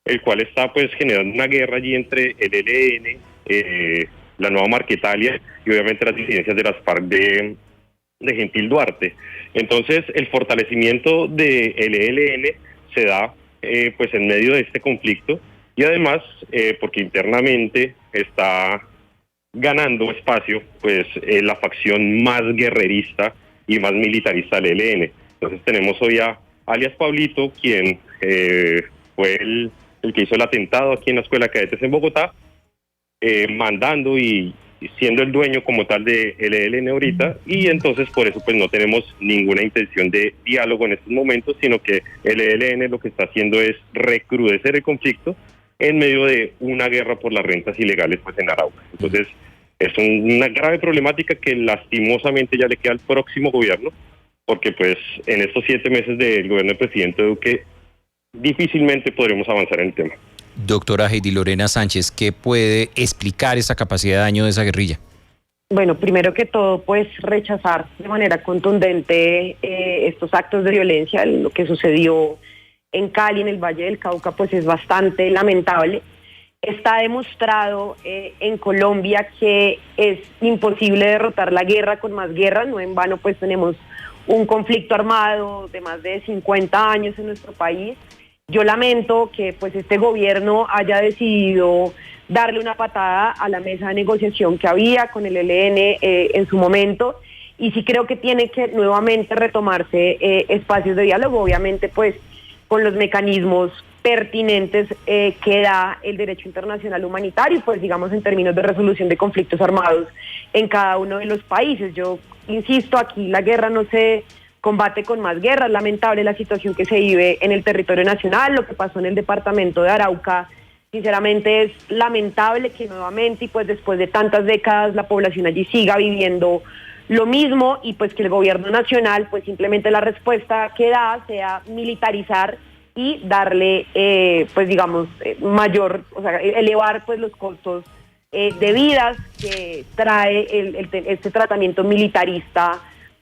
el cual está pues generando una guerra allí entre el ELN, la Nueva Marquetalia y obviamente las disidencias de las FARC de Gentil Duarte. Entonces el fortalecimiento del ELN se da pues en medio de este conflicto, y además porque internamente está ganando espacio pues la facción más guerrerista y más militarista del ELN. Entonces tenemos hoy a alias Pablito, quien fue el que hizo el atentado aquí en la Escuela de Cadetes en Bogotá, mandando y siendo el dueño como tal de ELN ahorita, y entonces por eso pues no tenemos ninguna intención de diálogo en estos momentos, sino que el ELN lo que está haciendo es recrudecer el conflicto en medio de una guerra por las rentas ilegales pues en Arauca. Entonces es una grave problemática que lastimosamente ya le queda al próximo gobierno, porque pues en estos 7 meses del gobierno del presidente Duque difícilmente podremos avanzar en el tema. Doctora Heidi Lorena Sánchez, ¿qué puede explicar esa capacidad de daño de esa guerrilla? Bueno, primero que todo, pues rechazar de manera contundente estos actos de violencia. Lo que sucedió en Cali, en el Valle del Cauca, pues es bastante lamentable. Está demostrado en Colombia que es imposible derrotar la guerra con más guerra. No en vano pues tenemos un conflicto armado de más de 50 años en nuestro país. Yo lamento que pues este gobierno haya decidido darle una patada a la mesa de negociación que había con el ELN en su momento, y sí creo que tiene que nuevamente retomarse espacios de diálogo, obviamente pues con los mecanismos pertinentes que da el derecho internacional humanitario, pues digamos en términos de resolución de conflictos armados en cada uno de los países. Yo insisto, aquí la guerra no se combate con más guerra. Es lamentable la situación que se vive en el territorio nacional, lo que pasó en el departamento de Arauca. Sinceramente es lamentable que nuevamente y pues después de tantas décadas la población allí siga viviendo lo mismo, y pues que el gobierno nacional pues simplemente la respuesta que da sea militarizar y darle pues digamos mayor, o sea, elevar pues los costos de vidas que trae este tratamiento militarista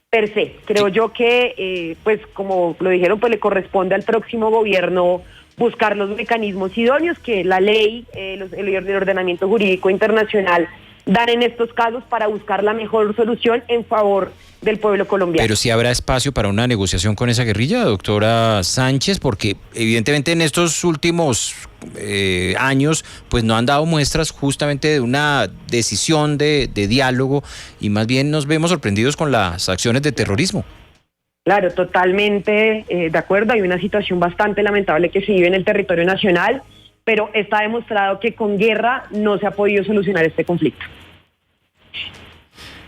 per se. Creo yo que pues como lo dijeron, pues le corresponde al próximo gobierno buscar los mecanismos idóneos que la ley, el ordenamiento jurídico internacional dan en estos casos para buscar la mejor solución en favor del pueblo colombiano. Pero sí habrá espacio para una negociación con esa guerrilla, doctora Sánchez, porque evidentemente en estos últimos años pues no han dado muestras justamente de una decisión de diálogo, y más bien nos vemos sorprendidos con las acciones de terrorismo. Claro, totalmente de acuerdo. Hay una situación bastante lamentable que se vive en el territorio nacional, pero está demostrado que con guerra no se ha podido solucionar este conflicto.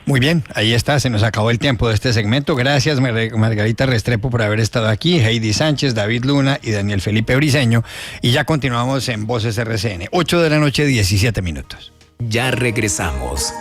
Muy bien, ahí está, se nos acabó el tiempo de este segmento. Gracias Margarita Restrepo por haber estado aquí, Heidi Sánchez, David Luna y Daniel Felipe Briceño. Y ya continuamos en Voces RCN, 8 de la noche, 17 minutos. Ya regresamos.